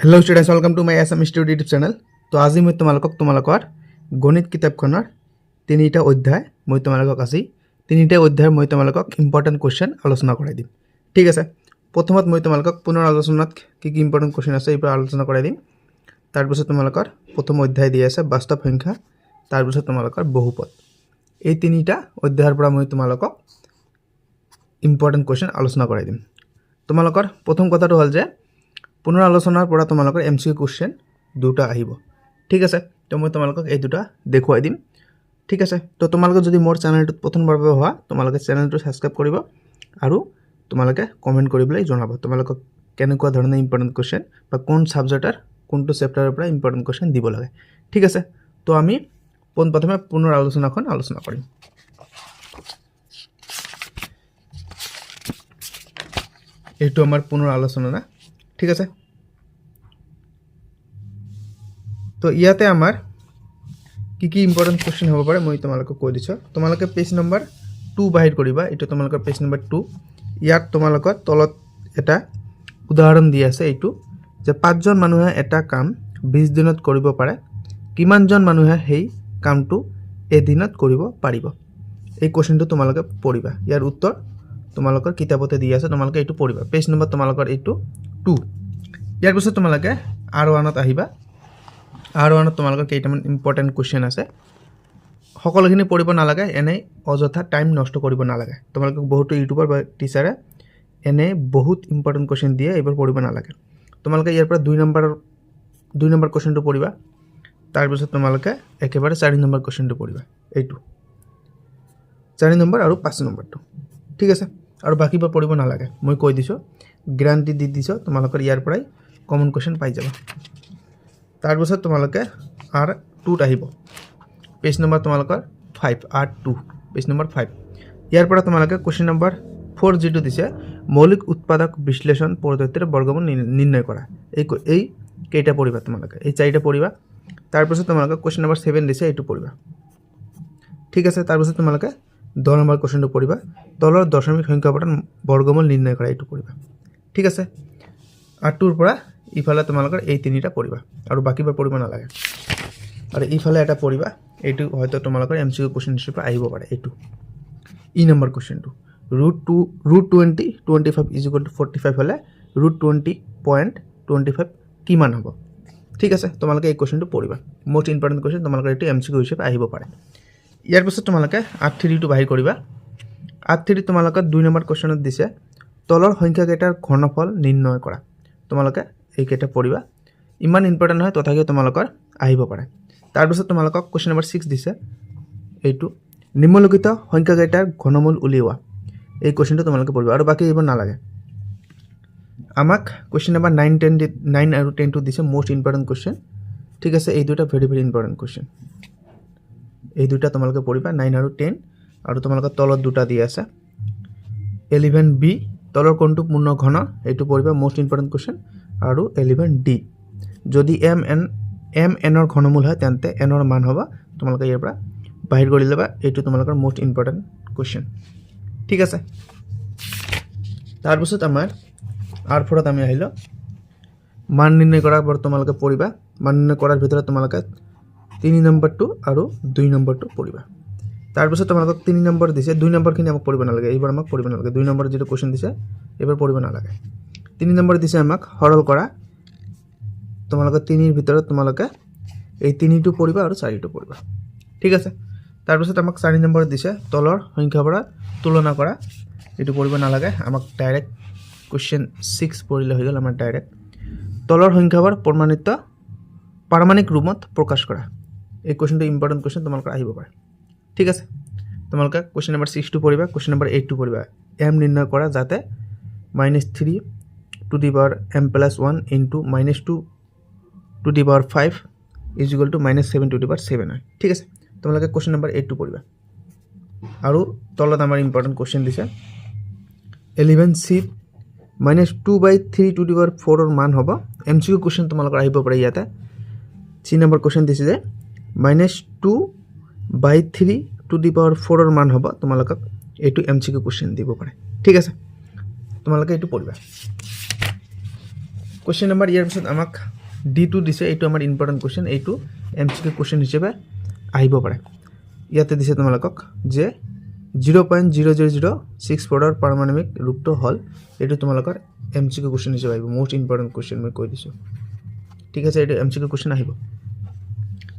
Hello students welcome to my SM study YouTube channel. तो आज मैं तुम्हारा गणित किताबखনৰ তিনিটা অধ্যায় মই তোমালোকক আজি তিনিটা অধ্যায়ৰ মই তোমালোকক ইম্পৰ্টেন্ট কোৱেশ্চন আলোচনা কৰাই দিম। ঠিক আছে, প্ৰথমত মই তোমালোকক পুনৰ আলোচনাত কি কি ইম্পৰ্টেন্ট কোৱেশ্চন আছে এইবোৰ আলোচনা কৰাই দিম। তাৰ পিছত তোমালোকৰ প্ৰথম অধ্যায় দিয়া আছে বাস্তৱ সংখ্যা, তাৰ পিছত তোমালোকৰ বহুপদ। এই তিনিটা অধ্যায়ৰ পৰা মই তোমালোকক ইম্পৰ্টেন্ট কোৱেশ্চন আলোচনা কৰাই দিম। তোমালোকৰ প্ৰথম কথাটো হ'ল যে পুনৰ আলোচনাৰ পৰা তোমালোকৰ এমসিকিউ কোৱেশ্চন দুটা আহিব। ঠিক আছে, তো মই তোমালোকক এই দুটা দেখুৱাই দিম। ঠিক আছে, তো তোমালোকে যদি মোৰ চেনেলটোত প্ৰথমবাৰলৈ হোৱা তোমালোকে চেনেলটো সাবস্ক্ৰাইব কৰিব আৰু তোমালোকে কমেন্ট কৰিবলৈ জনাব তোমালোকক কেনেকুৱা ধৰণৰ ইম্পৰ্টেন্ট কোৱেশ্চন বা কোন সাবজেক্টৰ কোনটো চেপ্টাৰৰ পৰা ইম্পৰ্টেন্ট কোৱেশ্চন দিব লাগে। ঠিক আছে, তো আমি প্ৰথমে পুনৰ আলোচনাখন আলোচনা কৰিম। এইটো আমাৰ পুনৰ আলোচনা না। ঠিক আছে, তো ইয়াতে আমাৰ কি কি ইম্পৰ্টেন্ট কোৱেশ্চন হ'ব পাৰে মই তোমালোকক কৈ দিছো। তোমালোকে পেজ নম্বৰ 2 বাহিৰ কৰিবা। এইটো তোমালোকৰ পেজ নম্বৰ 2। ইয়াত তোমালোকৰ তলত এটা উদাহৰণ দি আছে এইটো যে 5 জন মানুহে এটা কাম 20 দিনত কৰিব পাৰে, কিমানজন মানুহে সেই কামটো এদিনত কৰিব পাৰিব। এই কোৱেশ্চনটো তোমালোকে পঢ়িবা। ইয়াৰ উত্তৰ তোমালোকৰ কিতাপতে দি আছে, তোমালোকে এইটো পঢ়িবা। পেজ নম্বৰ তোমালোকৰ এইটো 2। ইয়াৰ পিছত তোমালোকে R1ত আহিবা। R1ত তোমালোকৰ কেইটামান ইম্পৰ্টেন্ট কোৱেশ্চন আছে। সকলোখিনি পঢ়িব নালাগে, এনে অযথা টাইম নষ্ট কৰিব নালাগে। তোমালোকক বহুত ইউটিউবৰ বা টিচাৰে এনে বহুত ইম্পৰ্টেন্ট কোৱেশ্চন দিয়ে, এইবোৰ পঢ়িব নালাগে। তোমালোকে ইয়াৰ পৰা 2 নম্বৰ কোৱেশ্চনটো পঢ়িবা। তাৰ পিছত তোমালোকে একেবাৰে 4 নম্বৰ কোৱেশ্চনটো পঢ়িবা। এইটো 4 নম্বৰ আৰু 5 নম্বৰটো। ঠিক আছে, আৰু বাকিবোৰ পঢ়িব নালাগে। মই কৈ দিছো, গ্যাৰান্টি দি দিছো, তোমালোকৰ ইয়াৰ পৰাই কমন কোৱেশ্চন পাই যাবা। তাৰ পিছত তোমালোকে R2ত আহিব। পেজ নম্বৰ তোমালোকৰ 5, R2 পেজ নম্বৰ 5। ইয়াৰ পৰা তোমালোকে কোৱেশ্চন নম্বৰ 4 যেটো দিছে মৌলিক উৎপাদক বিশ্লেষণ পদ্ধতিৰ বৰ্গমূল নিৰ্ণয় কৰা। এই কেইটা পঢ়িবা তোমালোকে, এই চাৰিটা পঢ়িবা। তাৰ পিছত তোমালোকে কোৱেশ্চন নম্বৰ 7 দিছে, এইটো পঢ়িবা। ঠিক আছে, তাৰ পিছত তোমালোকে 10 নম্বৰ কোৱেশ্চনটো পঢ়িবা। তলৰ দশমিক সংখ্যাপটাৰ বৰ্গমূল নিৰ্ণয় কৰা, এইটো পঢ়িবা। ঠিক আছে, R2ৰ পৰা ইফালে তোমালোকৰ এই তিনিটা পঢ়িবা আৰু বাকিবোৰ পঢ়িব নালাগে। আৰু ইফালে এটা পঢ়িবা, এইটো হয়তো তোমালোকৰ এমসিকিউ কোৱেশ্চন হিচাপে আহিব পাৰে। এইটো ই নম্বৰ কোৱেশ্চনটো √20 25 = 45 হলে √20.25 কিমান হ'ব। ঠিক আছে, তোমালোকে এই কোৱেশ্চনটো পঢ়িবা। মোস্ট ইম্পৰ্টেন্ট কোৱেশ্চন তোমালোকৰ এইটো এমসিকিউ হিচাপে আহিব পাৰে। ইয়াৰ পিছত তোমালোকে R3টো বাহিৰ কৰিবা। R3 তোমালোকৰ 2 নম্বৰ কোৱেশ্চনত দিছে তলৰ সংখ্যাকেইটাৰ ঘনফল নিৰ্ণয় কৰা। তোমালোকে এই কেইটা পঢ়িবা। ইমান ইম্পৰ্টেন্ট নহয়, তথাপিও তোমালোকৰ আহিব পাৰে। তাৰ পিছত তোমালোকক কোৱেশ্চন নম্বৰ 6 দিছে, এইটো নিম্নলিখিত সংখ্যাকেইটাৰ ঘনমূল উলিওৱা। এই কোৱেশ্চনটো তোমালোকে পঢ়িবা আৰু বাকি এইবোৰ নালাগে। আমাক কোৱেশ্চন নম্বৰ 9 আৰু 10 টো দিছে মোস্ট ইম্পৰ্টেন্ট কোৱেশ্চন। ঠিক আছে, এই দুটা ভেৰি ইম্পৰ্টেন্ট কোৱেশ্চন। এই দুটা তোমালোকে পঢ়িবা 9 আৰু 10। আৰু তোমালোকৰ তলত দুটা দি আছে 11b তলৰ কোনটো পূৰ্ণ ঘন, এইটো পঢ়িবা মোস্ট ইম্পৰ্টেন্ট কোৱেশ্চন। আৰু 11d যদি m n ৰ ঘনমূল হয় তেন্তে n ৰ মান হ'ব। তোমালোকে ইয়াৰ পৰা বাহিৰ কৰি ল'বা। এইটো তোমালোকৰ মোস্ট ইম্পৰ্টেন্ট কোৱেশ্চন। ঠিক আছে, তাৰ পিছত আমাৰ R4ত আমি আহিলো। মান নিৰ্ণয় কৰাৰ পৰা তোমালোকে পঢ়িবা। মান নিৰ্ণয় কৰাৰ ভিতৰত তোমালোকে 3 নম্বৰটো আৰু 2 নম্বৰটো পঢ়িবা। তাৰ পিছত তোমালোকক 3 নম্বৰ দিছে, 2 নম্বৰখিনি আমাক পঢ়িব নালাগে, এইবোৰ আমাক পঢ়িব নালাগে। 2 নম্বৰ যেটো কোৱেশ্চন দিছে এইবোৰ পঢ়িব নালাগে। 3 নম্বৰ দিছে আমাক সৰল কৰা। তোমালোকে 3 ৰ ভিতৰত তোমালোকে এই 3টো পঢ়িবা আৰু 4টো পঢ়িবা। ঠিক আছে, তাৰ পিছত আমাক 4 নম্বৰ দিছে তলৰ সংখ্যাবোৰ তুলনা কৰা। এইটো পঢ়িব নালাগে, আমাক ডাইৰেক্ট কোৱেশ্চন 6 পঢ়িলে হৈ গ'ল। আমাৰ ডাইৰেক্ট তলৰ সংখ্যাবোৰ পাৰমাণিক ৰূপত প্ৰকাশ কৰা। এই কোৱেশ্চনটো ইম্পৰ্টেন্ট কোৱেশ্চন তোমালোকৰ আহিব পাৰে। ঠিক আছে, তোমালোকে কোৱেশ্চন নম্বৰ 6 টো পঢ়িবা। কোৱেশ্চন নম্বৰ 8 টো পঢ়িবা। m নিৰ্ণয় কৰা যাতে -3 to the power m plus 1 into -2 to the power 5 is equal to -7 to the power 7 হয়। ঠিক আছে, তোমালোকে কোৱেশ্চন নম্বৰ 8 টো পঢ়িবা। আৰু তলত আমাৰ ইম্পৰ্টেন্ট কোৱেশ্চন দিছে 11c -2/3 to the power 4 ৰ মান হ'ব। এমসিকিউ কোৱেশ্চন তোমালোকৰ আহিব পাৰে। ইয়াতে 3 নম্বৰ কোৱেশ্চন দিছে যে -2/3 to the power 4 ৰ মান হ'ব। তোমালোকক এইটো এমসিকিউ কোৱেশ্চন দিব পাৰে। ঠিক আছে, তোমালোকে এইটো পঢ়িবা। কুৱেশ্যন নম্বৰ ইয়াৰ পিছত আমাক D2 দিছে, এইটো আমাৰ ইম্পৰ্টেণ্ট কুৱেশ্যন, এইটো MCQ কুৱেশ্যন হিচাপে আহিব পাৰে। ইয়াতে দিছে তোমালোকক যে 0.0006 পাৰমাণৱিক ৰূপটো হ'ল, এইটো তোমালোকৰ MCQ কুৱেশ্যন হিচাপে আহিব, মোষ্ট ইম্পৰ্টেণ্ট কুৱেশ্যন মই কৈ দিছোঁ। ঠিক আছে, এইটো MCQ কুৱেশ্যন আহিব।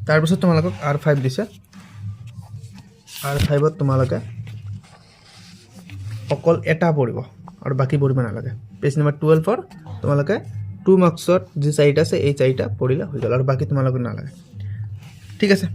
তাৰপিছত তোমালোকক R5 দিছে, R5ত তোমালোকে অকল এটা পঢ়িব আৰু বাকী পঢ়িব নালাগে। পেজ নম্বৰ 12ৰ তোমালোকে 2 মাৰ্কছৰ যি চাৰিটা আছে এই চাৰিটা পঢ়িলে হৈ গ'ল আৰু বাকী তোমালোকে নালাগে। ঠিক আছে,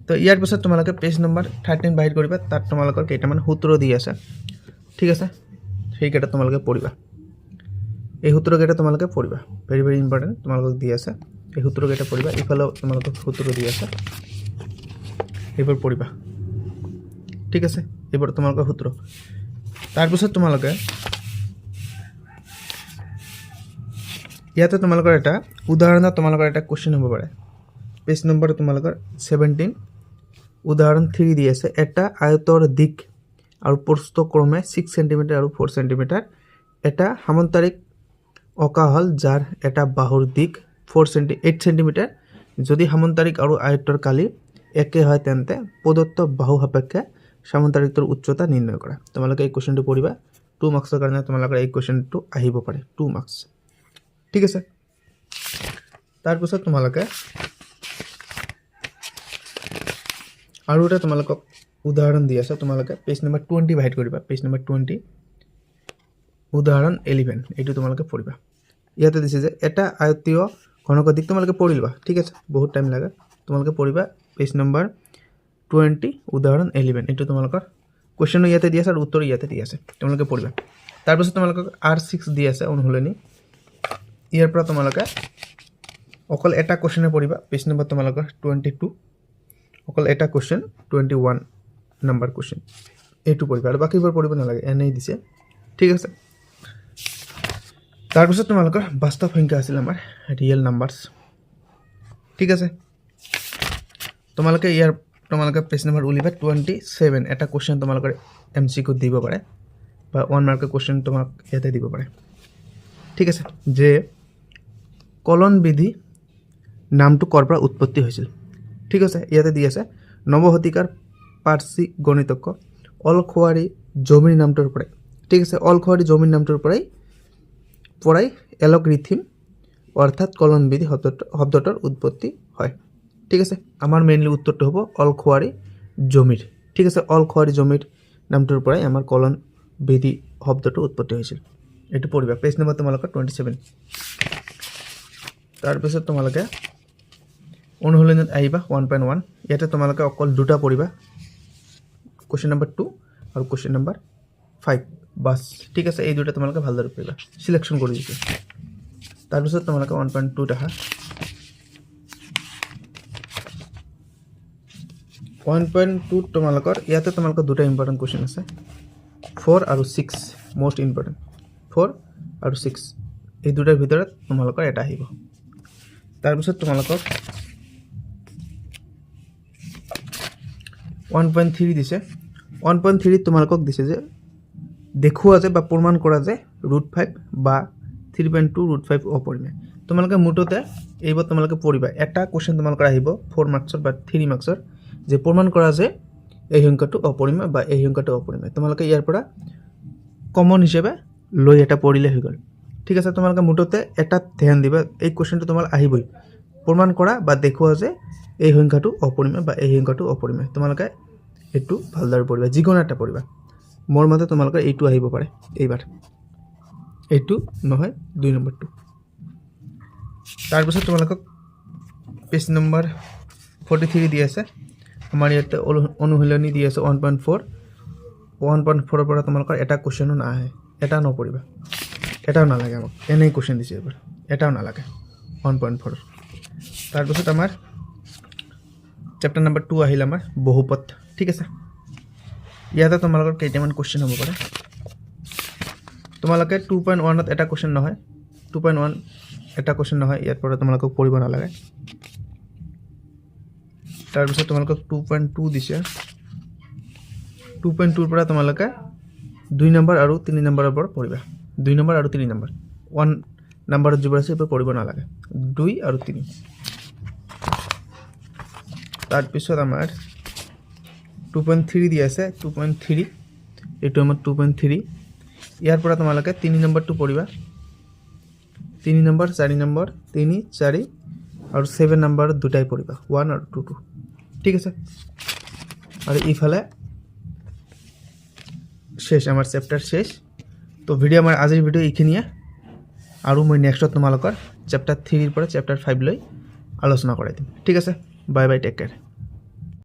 তো ইয়াৰ পিছত তোমালোকে পেজ নম্বৰ 13 বাহিৰ কৰিবা, তাত তোমালোকৰ কেইটামান সূত্ৰ দি আছে। ঠিক আছে, সেইকেইটা তোমালোকে পঢ়িবা, এই সূত্ৰকেইটা তোমালোকে পঢ়িবা, ভেৰি ভেৰি ইম্পৰ্টেণ্ট তোমালোকক দি আছে, এই সূত্ৰকেইটা পঢ়িবা। ইফালেও তোমালোকক সূত্ৰ দি আছে, এইবোৰ পঢ়িবা। ঠিক আছে, এইবোৰ তোমালোকৰ সূত্ৰ। তাৰপিছত তোমালোকে ইয়াতে তোমালোকৰ এটা উদাহৰণত তোমালোকৰ এটা কুৱেশ্যন হ'ব পাৰে। পেজ নম্বৰ তোমালোকৰ 17 উদাহৰণ 3 দি আছে, এটা আয়তৰ দিক আৰু প্ৰস্থ ক্ৰমে 6 সেণ্টিমিটাৰ আৰু 4 সেণ্টিমিটাৰ। এটা সামান্তৰিক অঁকা হ'ল যাৰ এটা বাহুৰ দিক 8 সেণ্টিমিটাৰ। যদি সামান্তৰিক আৰু আয়তৰ কালি একে হয় তেন্তে প্ৰদত্ত বাহু সাপেক্ষে সামান্তৰিকটোৰ উচ্চতা নিৰ্ণয় কৰা। তোমালোকে এই কুৱেশ্যনটো পঢ়িবা, 2 মাৰ্কছৰ কাৰণে তোমালোকৰ এই কুৱেশ্যনটো আহিব পাৰে, 2 মাৰ্কছ। ঠিক আছে, তাৰপিছত তোমালোকে আৰু এটা তোমালোকক উদাহৰণ দি আছে, তোমালোকে পেজ নম্বৰ 20 বাহিৰ কৰিবা, পেজ নম্বৰ 20 উদাহৰণ 11, এইটো তোমালোকে পঢ়িবা। ইয়াতে দিছে যে এটা আয়তীয় ঘনকৰ দিক, তোমালোকে পঢ়ি ল'বা। ঠিক আছে, বহুত টাইম লাগে, তোমালোকে পঢ়িবা। পেজ নম্বৰ 20 উদাহৰণ 11, এইটো তোমালোকৰ কুৱেশ্যনো ইয়াতে দি আছে আৰু উত্তৰ ইয়াতে দি আছে, তোমালোকে পঢ়িবা। তাৰপিছত তোমালোকক R6 দি আছে অনুশীলনী, ইয়াৰ পৰা তোমালোকে অকল এটা কুৱেশ্যনে পঢ়িবা। পেজ নম্বৰ তোমালোকৰ 22, অকল এটা কুৱেশ্যন 21 নম্বৰ কুৱেশ্যন, এইটো পঢ়িবা আৰু বাকীবোৰ পঢ়িব নালাগে, এনেই দিছে। ঠিক আছে, তাৰপিছত তোমালোকৰ বাস্তৱ সংখ্যা আছিল আমাৰ ৰিয়েল নাম্বাৰছ। ঠিক আছে, তোমালোকে পেজ নম্বৰ উলিয়াবা 27, এটা কুৱেশ্যন তোমালোকৰ MCQ দিব পাৰে বা 1 মাৰ্কৰ কুৱেশ্যন তোমাক ইয়াতে দিব পাৰে। ঠিক আছে, যে কলন বিধি নামটো ক'ৰ পৰা উৎপত্তি হৈছিল। ঠিক আছে, ইয়াতে দি আছে নৱশতিকাৰ পাৰ্চী গণিতজ্ঞ অলখুৱাৰী জমিৰ নামটোৰ পৰাই। ঠিক আছে, অলখুৱাৰী জমিৰ নামটোৰ পৰাই এলগৰিথম অৰ্থাৎ কলন বিধি শব্দটোৰ উৎপত্তি হয়। ঠিক আছে, আমাৰ মেইনলি উত্তৰটো হ'ব অলখুৱাৰী জমিৰ। ঠিক আছে, অলখুৱাৰী জমিৰ নামটোৰ পৰাই আমাৰ কলন বিধি শব্দটো উৎপত্তি হৈছিল, এইটো পঢ়িবা। পেজ নম্বৰ তোমালোকৰ 27। তাৰপিছত তোমালোকে অনুশীলনীত আহিবা 1.1, ইয়াতে তোমালোকে অকল দুটা পঢ়িবা, কুৱেশ্যন নম্বৰ 2 আৰু কুৱেশ্যন নম্বৰ 5 বাছ। ঠিক আছে, এই দুটা তোমালোকে ভালদৰে পঢ়িবা, চিলেকশ্যন কৰি দিছোঁ। তাৰপিছত তোমালোকে 1.2 আহা, 1.2 তোমালোকৰ ইয়াতে তোমালোকৰ দুটা ইম্পৰ্টেণ্ট কুৱেশ্যন আছে, 4 আৰু 6 মোষ্ট ইম্পৰ্টেণ্ট, 4 আৰু 6 এই দুটাৰ ভিতৰত তোমালোকৰ এটা আহিব। তাৰপিছত তোমালোকক 1.3 দিছে, 1.3 তোমালোকক দিছে যে দেখুওৱা যে বা প্ৰমাণ কৰা যে √5 বা 3.2 √5 অপৰিমেয়। তোমালোকে মুঠতে এইবোৰ তোমালোকে পঢ়িবা, এটা কুৱেশ্যন তোমালোকৰ আহিব 4 মাৰ্কছৰ বা 3 মাৰ্কছৰ, যে প্ৰমাণ কৰা যে এই সংখ্যাটো অপৰিমেয় বা এই সংখ্যাটো অপৰিমেয়। তোমালোকে ইয়াৰ পৰা কমন হিচাপে লৈ এটা পঢ়িলে হৈ গ'ল। ঠিক আছে, তোমালোকে মুঠতে এটা ধ্যান দিবা, এই কুৱেশ্যনটো তোমাৰ আহিবই, প্ৰমাণ কৰা বা দেখুওৱা যে এই সংখ্যাটো অপৰিমেয় বা এই সংখ্যাটো অপৰিমেয়। তোমালোকে এইটো ভালদৰে পঢ়িবা, যিকোনো এটা পঢ়িবা। মোৰ মতে তোমালোকৰ এইটো আহিব পাৰে এইবাৰ, এইটো নহয় 2 নম্বৰটো। তাৰপিছত তোমালোকক পেজ নম্বৰ 43 দি আছে, আমাৰ ইয়াতে অনুশীলনী দি আছে 1.4, 1.4ৰ পৰা তোমালোকৰ এটা কুৱেশ্যনো নাহে, এটা নপঢ়িবা, এটাও নালাগে আমাক, এনেই কুৱেশ্যন দিছে এইবাৰ, এটাও নালাগে 1.4। তাৰপিছত আমাৰ চেপ্টাৰ নম্বৰ 2 আহিল আমাৰ বহুপদ। ঠিক আছে, ইয়াতে তোমালোকৰ কেইটামান কুৱেশ্যন হ'ব পাৰে। তোমালোকে 2.1ত এটা কুৱেশ্যন নহয়, 2.1 এটা কুৱেশ্যন নহয়, ইয়াৰ পৰা তোমালোকক পঢ়িব নালাগে। তাৰপিছত তোমালোকক 2.2 দিছে, 2.2ৰ পৰা তোমালোকে 2 নম্বৰ আৰু 3 নম্বৰৰ পৰা পঢ়িবা, 2 নম্বৰ আৰু 3 নম্বৰ, নাম্বাৰৰ যিবোৰ আছে এইবোৰ পঢ়িব নালাগে 2 আৰু 3 তাৰপিছত আমাৰ 2.3 দি আছে 2.3 এইটো আমাৰ 2.3 ইয়াৰ পৰা তোমালোকে 3 নম্বৰটো পঢ়িবা 3 নম্বৰ 4 নম্বৰ 3 4 আৰু 7 নম্বৰ দুটাই পঢ়িবা 1 আৰু 2 ঠিক আছে আৰু ইফালে শেষ আমাৰ চেপ্টাৰ শেষ তো ভিডিও আমাৰ আজিৰ ভিডিও এইখিনিয়ে আৰু মই নেক্সটত তোমালোকৰ চেপ্টাৰ 3 ৰ পৰা চেপ্টাৰ 5 লৈ আলোচনা কৰাই দিম ঠিক আছে বাই বাই টেক কেয়াৰ